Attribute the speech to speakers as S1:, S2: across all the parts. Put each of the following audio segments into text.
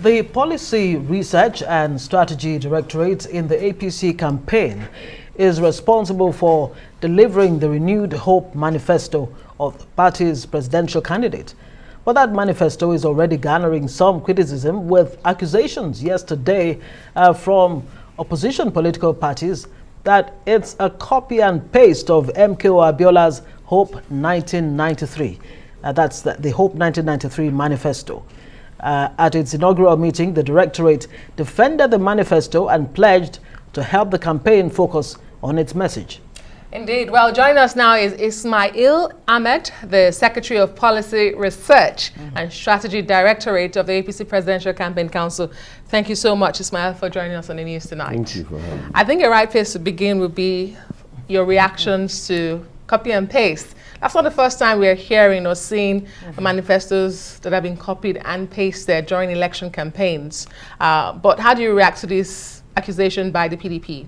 S1: The Policy Research and Strategy Directorate in the APC campaign is responsible for delivering the renewed hope manifesto of the party's presidential candidate. But that manifesto is already garnering some criticism, with accusations yesterday from opposition political parties that it's a copy and paste of MKO Abiola's Hope 1993. That's the Hope 1993 manifesto. At its inaugural meeting, the Directorate defended the manifesto and pledged to help the campaign focus on its message.
S2: Indeed. Well, joining us now is Ismaeel Ahmed, the Secretary of Policy Research and Strategy Directorate of the APC Presidential Campaign Council. Thank you so much, Ismaeel, for joining us on the news tonight.
S3: Thank you for having me.
S2: I think a right place to begin would be your reactions to copy and paste. That's not the first time we're hearing or seeing manifestos that have been copied and pasted during election campaigns. But how do you react to this accusation by the PDP?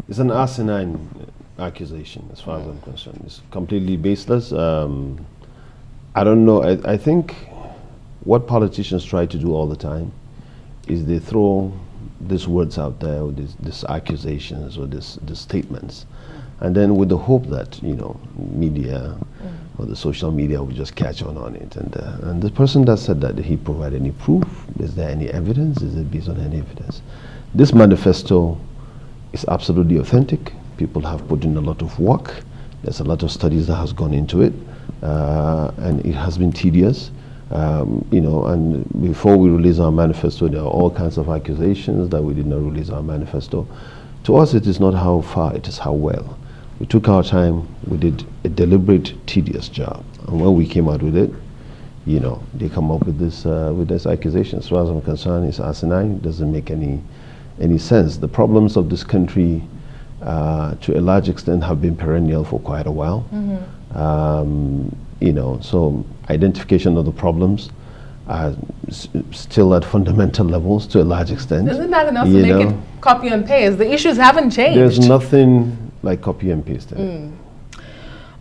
S3: It's an asinine accusation, as far as I'm concerned. It's completely baseless. I don't know. I think what politicians try to do all the time is they throw these words out there, or these accusations, or these statements, and then with the hope that, you know, media or the social media will just catch on it. And the person that said that, did he provide any proof? Is there any evidence? Is it based on any evidence? This manifesto is absolutely authentic. People have put in a lot of work. There's a lot of studies that has gone into it, and it has been tedious. You know, and before we release our manifesto, there are all kinds of accusations that we did not release our manifesto. To us, it is not how far, it is how well. We took our time, we did a deliberate, tedious job. And when we came out with it, you know, they come up with this accusation. As far as I'm concerned, it's asinine. It doesn't make any sense. The problems of this country, to a large extent, have been perennial for quite a while. You know, so identification of the problems are still at fundamental levels to a large extent.
S2: Isn't that enough to make it copy and paste? The issues haven't changed.
S3: There's nothing like copy and paste.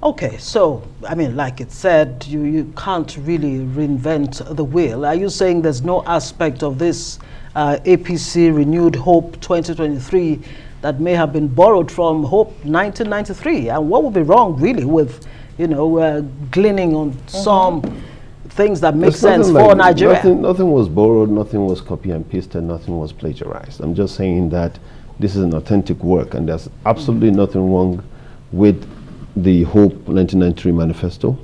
S1: Okay, so, I mean, like it said, you can't really reinvent the wheel. Are you saying there's no aspect of this APC Renewed Hope 2023 that may have been borrowed from Hope 1993? And what would be wrong, really, with, you know, gleaning on some things that make sense for Nigeria?
S3: Nothing was borrowed, nothing was copy and pasted, nothing was plagiarized. I'm just saying that this is an authentic work, and there's absolutely nothing wrong with the Hope 1993 manifesto.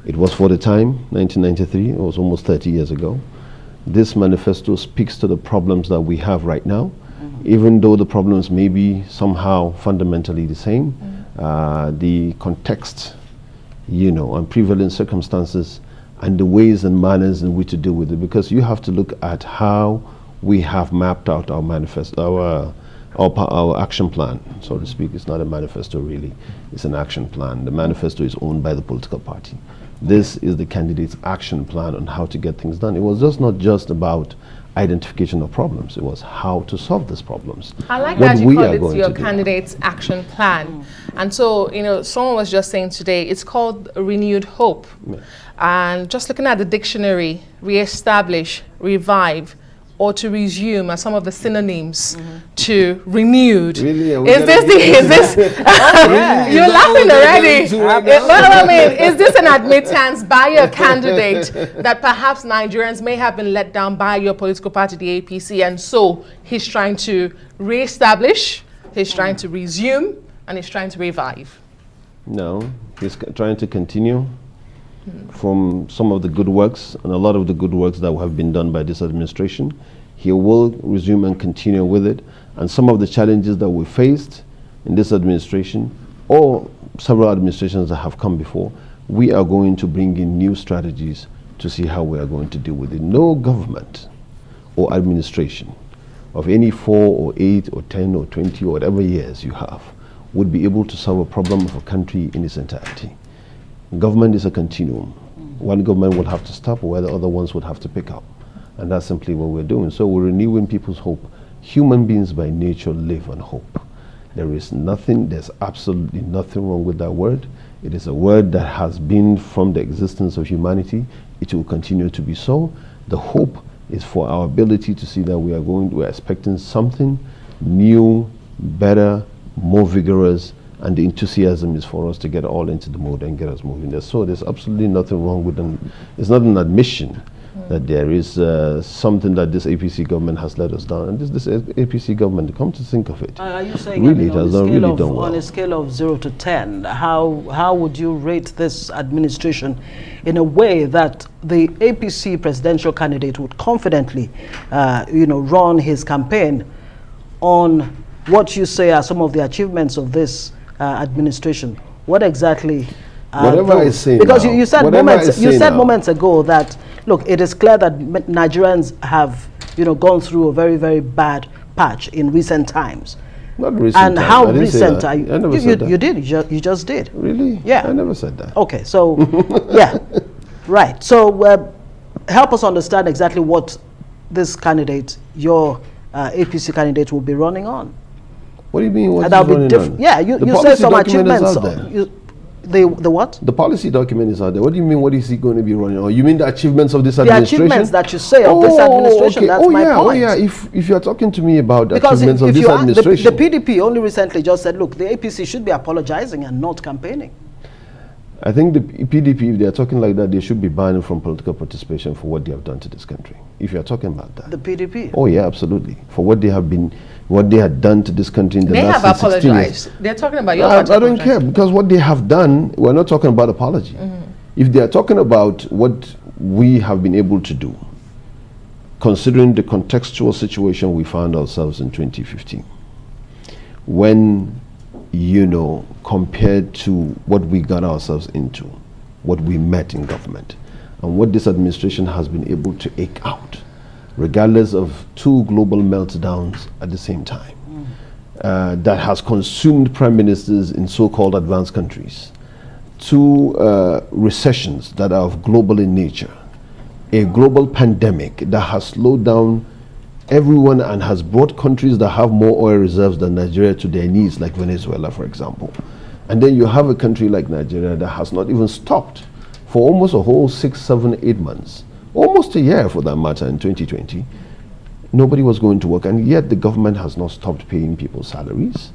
S3: It was for the time, 1993, it was almost 30 years ago. This manifesto speaks to the problems that we have right now, even though the problems may be somehow fundamentally the same. The context, you know, and prevalent circumstances and the ways and manners in which to deal with it, because you have to look at how we have mapped out our manifesto, our action plan, so to speak. It's not a manifesto really, it's an action plan. The manifesto is owned by the political party. This is the candidate's action plan on how to get things done. It was just not just about identification of problems, it was how to solve these problems.
S2: I like that you call it your candidate's action plan. And so, you know, someone was just saying today, it's called Renewed Hope. And just looking at the dictionary, re-establish, revive, or to resume are some of the synonyms to renewed. Really? Is this you're laughing already. But I mean, is this an admittance by a candidate that perhaps Nigerians may have been let down by your political party, the APC, and so he's trying to re-establish, he's trying to resume, and he's trying to revive?
S3: No, he's trying to continue from some of the good works, and a lot of the good works that have been done by this administration. He will resume and continue with it. And some of the challenges that we faced in this administration, or several administrations that have come before, we are going to bring in new strategies to see how we are going to deal with it. No government or administration of any 4 or 8 or 10 or 20 or whatever years you have would be able to solve a problem of a country in its entirety. Government is a continuum. One government will have to stop, while the other ones would have to pick up. And that's simply what we're doing. So we're renewing people's hope. Human beings by nature live on hope. There's absolutely nothing wrong with that word. It is a word that has been from the existence of humanity. It will continue to be so. The hope is for our ability to see that we're expecting something new, better, more vigorous, and the enthusiasm is for us to get all into the mode and get us moving there. So there's absolutely nothing wrong with them. It's not an admission that there is something that this APC government has let us down. And this APC government, come to think of it,
S1: are you saying,
S3: really, it has not really done well.
S1: On a scale of 0 to 10, how would you rate this administration in a way that the APC presidential candidate would confidently, run his campaign on what you say are some of the achievements of this administration? What exactly?
S3: Whatever I say,
S1: because
S3: now,
S1: you said moments ago that, look, it is clear that Nigerians have gone through a very, very bad patch in recent times.
S3: Not recent.
S1: And how recent are you?
S3: I never said that.
S1: You did. You just did.
S3: Really?
S1: Yeah.
S3: I never said that.
S1: Okay. So, yeah, right. So help us understand exactly what this candidate, your APC candidate, will be running on.
S3: What do you mean? What is running on?
S1: Yeah, you say some achievements. The what?
S3: The policy document is out there. What do you mean? What is he going to be running on? You mean the achievements of this administration?
S1: The achievements that you say of this administration.
S3: Okay.
S1: That's my point.
S3: Oh yeah. If you are talking to me about the achievements of this administration,
S1: the PDP only recently just said, look, the APC should be apologizing and not campaigning.
S3: I think the PDP, if they are talking like that, they should be banned from political participation for what they have done to this country. If you are talking about that.
S1: The PDP?
S3: Oh yeah, absolutely. For what they had done to this country in the last 16 years.
S2: They have apologized. They're talking about your
S3: I don't care, because what they have done, we're not talking about apology. If they are talking about what we have been able to do, considering the contextual situation we found ourselves in 2015, when compared to what we got ourselves into, what we met in government, and what this administration has been able to eke out, regardless of 2 global meltdowns at the same time, that has consumed prime ministers in so-called advanced countries, 2 recessions that are of global in nature, a global pandemic that has slowed down everyone and has brought countries that have more oil reserves than Nigeria to their knees, like Venezuela, for example. And then you have a country like Nigeria that has not even stopped for almost a whole 6, 7, 8 months, almost a year for that matter, in 2020. Nobody was going to work, and yet the government has not stopped paying people's salaries.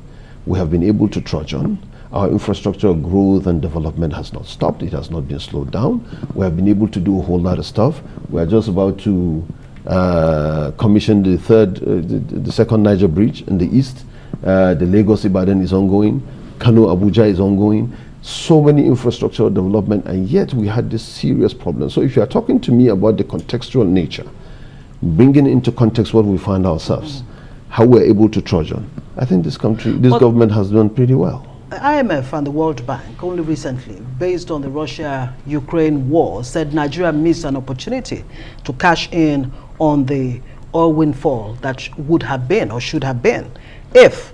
S3: We have been able to trudge on. Our infrastructural growth and development has not stopped. It has not been slowed down. We have been able to do a whole lot of stuff. We are just about to commission the second Niger bridge in the east. The Lagos-Ibadan is ongoing. Kano-Abuja is ongoing. So many infrastructural development, and yet we had this serious problem. So if you are talking to me about the contextual nature, bringing into context what we find ourselves, how we're able to trudge on, I think this government has done pretty well.
S1: The IMF and the World Bank only recently, based on the Russia-Ukraine war, said Nigeria missed an opportunity to cash in on the oil windfall that would have been or should have been if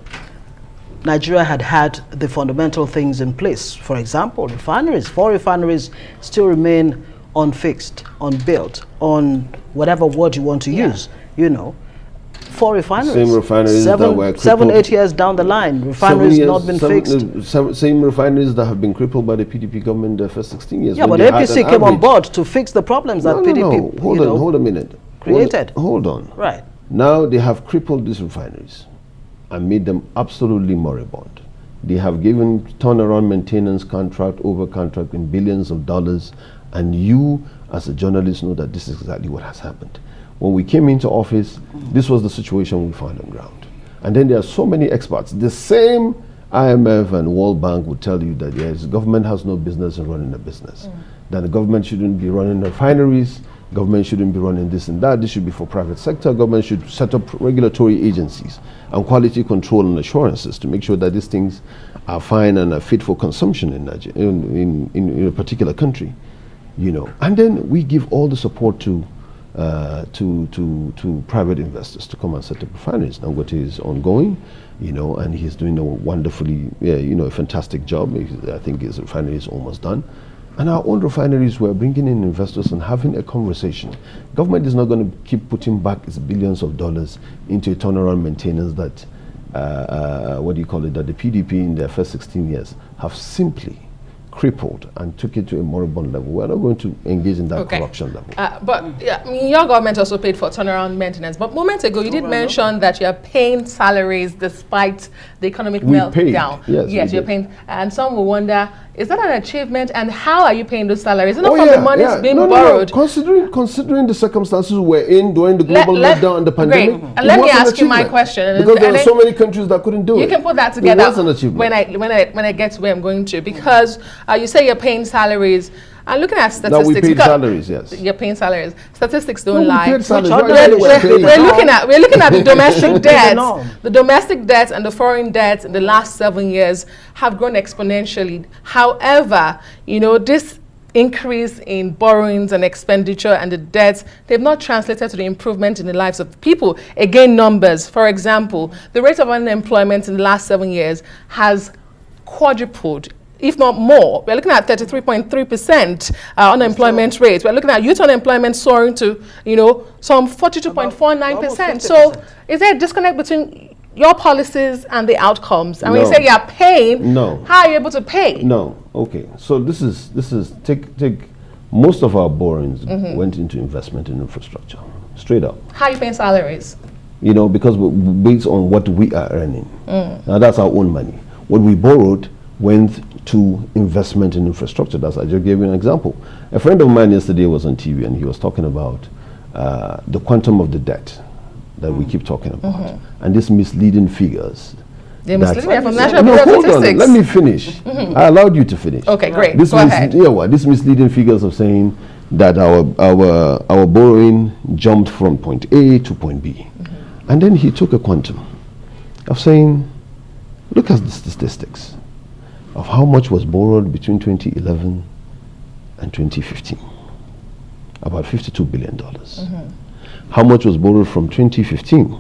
S1: Nigeria had had the fundamental things in place. For example, refineries. 4 refineries still remain unfixed, unbuilt, on whatever word you want to use, 4 refineries.
S3: Same refineries that were crippled.
S1: 7, 8 years down the line, refineries not been fixed.
S3: Same refineries that have been crippled by the PDP government the first 16 years.
S1: Yeah, but APC came on board to fix the problems that PDP
S3: Hold a minute.
S1: created.
S3: Hold on.
S1: Right.
S3: Now they have crippled these refineries and made them absolutely moribund. They have given turnaround maintenance contract over contract in billions of dollars, and you as a journalist know that this is exactly what has happened. When we came into office, this was the situation we found on ground. And then there are so many experts. The same IMF and World Bank would tell you that yes, the government has no business in running a business. That the government shouldn't be running refineries, government shouldn't be running this and that, this should be for private sector, government should set up regulatory agencies and quality control and assurances to make sure that these things are fine and are fit for consumption in Nigeria, in a particular country. And then we give all the support to private investors to come and set up refineries. Dangote is ongoing, and he's doing a wonderfully, a fantastic job. I think his refinery is almost done. And our own refineries, we're bringing in investors and having a conversation. Government is not going to keep putting back its billions of dollars into a turnaround maintenance that, that the PDP in their first 16 years have simply crippled and took it to a moribund level, we're not going to engage in that corruption level.
S2: But yeah, I mean, your government also paid for turnaround maintenance. But moments ago, you did mention that you're paying salaries despite the economic meltdown.
S3: Yes,
S2: you're paying. And some will wonder, is that an achievement? And how are you paying those salaries? Is it not from the money being borrowed?
S3: No. Considering the circumstances we're in during the global meltdown and the pandemic.
S2: Great. And let me ask you my question.
S3: Because there are so many countries that couldn't do it.
S2: You can put that together
S3: It was an achievement.
S2: when I get to where I'm going to. Because you say you're paying salaries. I'm looking at statistics.
S3: That we paid salaries, yes.
S2: You're paying salaries. Statistics don't lie.
S3: We paid salaries.
S2: We're looking at the domestic debts. The domestic debts and the foreign debts in the last 7 years have grown exponentially. However, this increase in borrowings and expenditure and the debts, they've not translated to the improvement in the lives of people. Again, numbers. For example, the rate of unemployment in the last 7 years has quadrupled, if not more. We're looking at 33.3% unemployment rate. We're looking at youth unemployment soaring to, some 42.49%. So is there a disconnect between your policies and the outcomes? And when you say you're paying, how are you able to pay?
S3: No. Okay. So this is take most of our borrowings went into investment in infrastructure. Straight up.
S2: How are you paying salaries?
S3: Because based on what we are earning. Now that's our own money. What we borrowed went to investment in infrastructure. I just gave you an example. A friend of mine yesterday was on TV and he was talking about the quantum of the debt that we keep talking about, and these misleading figures.
S2: They're misleading from National Bureau of Statistics.
S3: Let me finish. I allowed you to finish.
S2: Okay, great.
S3: Go
S2: ahead.
S3: These misleading figures of saying that our borrowing jumped from point A to point B, and then he took a quantum of saying, look at the statistics of how much was borrowed between 2011 and 2015. About $52 billion. How much was borrowed from 2015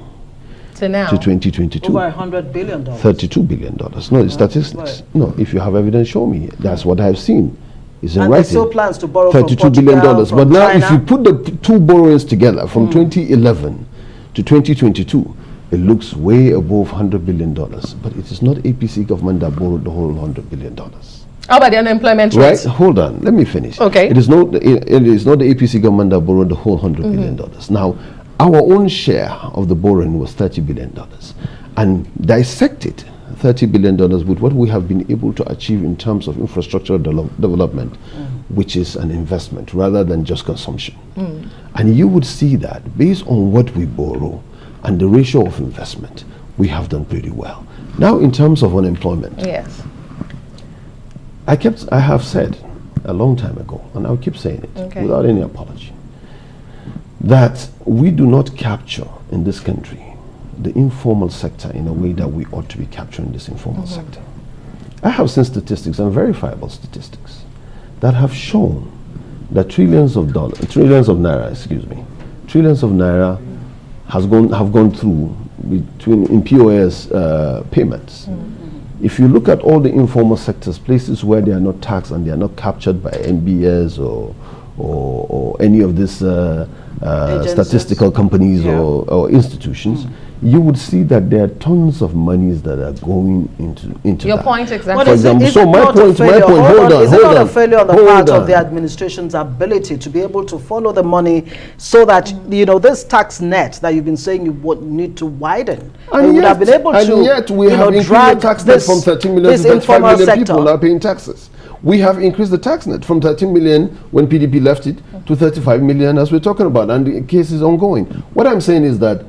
S2: to now
S3: to 2022?
S1: Over $100 billion.
S3: $32 billion. No, it's statistics.
S1: Right.
S3: No, if you have evidence, show me. That's what I've seen. It's in
S1: and
S3: writing.
S1: still plans to borrow
S3: $32 billion. But now,
S1: China.
S3: if you put the two borrowings together from 2011 to 2022, it looks way above $100 billion. But it is not APC government that borrowed the whole $100 billion.
S2: How about the unemployment rate?
S3: Right, hold on, let me finish.
S2: Okay.
S3: It is not the APC government that borrowed the whole $100 billion. Now, our own share of the borrowing was $30 billion. And dissected $30 billion with what we have been able to achieve in terms of infrastructure development, which is an investment rather than just consumption. And you would see that based on what we borrow and the ratio of investment, we have done pretty well. Now, in terms of unemployment,
S2: yes,
S3: I have said a long time ago, and I'll keep saying it without any apology, that we do not capture in this country the informal sector in a way that we ought to be capturing this informal sector. I have seen statistics and verifiable statistics that have shown that trillions of naira have gone through in POS payments. If you look at all the informal sectors, places where they are not taxed and they are not captured by MBS or any of these statistical companies or institutions, you would see that there are tons of monies that are going into
S2: your
S3: that.
S2: point exactly.
S3: For example, so my point,
S1: is it not a failure on the part of the administration's ability to be able to follow the money so that, this tax net that you've been saying you would need to widen, and you would have been able to,
S3: and yet we have increased the tax net from 13 million to 35 million people now paying taxes. We have increased the tax net from 13 million when PDP left it to 35 million as we're talking about, and the case is ongoing. What I'm saying is that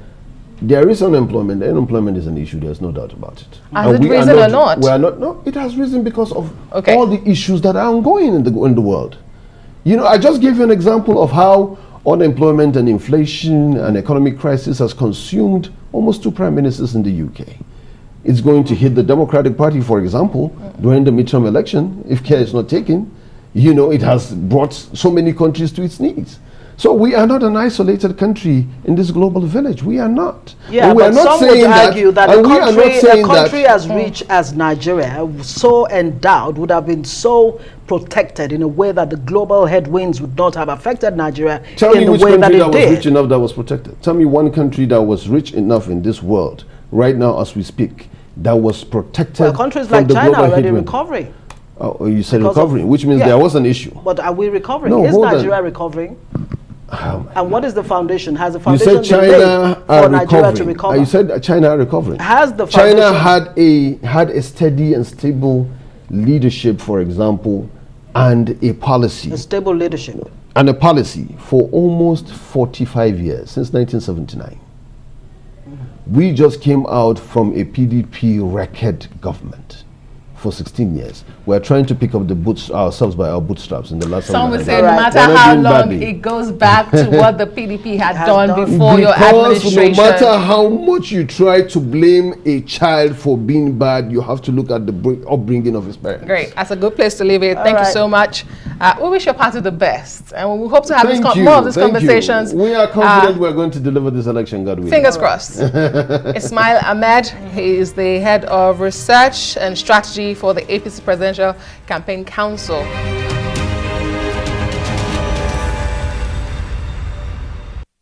S3: there is unemployment. Unemployment is an issue. There's no doubt about it.
S2: Has it risen or not?
S3: We are not. No, it has risen because of all the issues that are ongoing in the world. I just gave you an example of how unemployment and inflation and economic crisis has consumed almost 2 prime ministers in the UK. It's going to hit the Democratic Party, for example, during the midterm election. If care is not taken, it has brought so many countries to its knees. So we are not an isolated country in this global village. We are not.
S1: Yeah, but some would argue that a country as rich as Nigeria, so endowed, would have been so protected in a way that the global headwinds would not have affected Nigeria in the way that it did. Tell me which country that was
S3: rich enough that was protected. Tell me one country that was rich enough in this world, right now as we speak, that was protected.
S1: Well, countries like China are already recovering.
S3: Oh, you said
S1: Because
S3: recovering, which means there was an issue.
S1: But are we recovering?
S3: No,
S1: Is
S3: hold on.
S1: Nigeria recovering? And what is the foundation? Has the
S3: You
S1: foundation
S3: said China
S1: been laid for
S3: are
S1: Nigeria to
S3: recovering.
S1: recover?
S3: You said China are recovering.
S1: Has the
S3: China
S1: foundation
S3: had a steady and stable leadership, for example, and a policy.
S1: a stable leadership?
S3: And a policy for almost 45 years, since 1979. We just came out from a PDP record government for 16 years. We're trying to pick up ourselves by our bootstraps in the last
S2: Some would
S3: 7
S2: say
S3: years.
S2: no matter
S3: We're not
S2: how
S3: doing
S2: long
S3: badly.
S2: it goes back to what the PDP had
S1: Has
S2: done
S1: done.
S2: before your
S3: Because
S2: administration.
S3: no matter how much you try to blame a child for being bad, you have to look at the upbringing of his parents.
S2: Great. That's a good place to leave it. Thank you
S1: right.
S2: so much. We wish your party the best. And we hope to have
S3: Thank you.
S2: more of these
S3: Thank you.
S2: conversations.
S3: We are confident we're going to deliver this election, God willing.
S2: Fingers crossed. Ismaeel Ahmed, he is the head of research and strategy for the APC Presidential Campaign Council.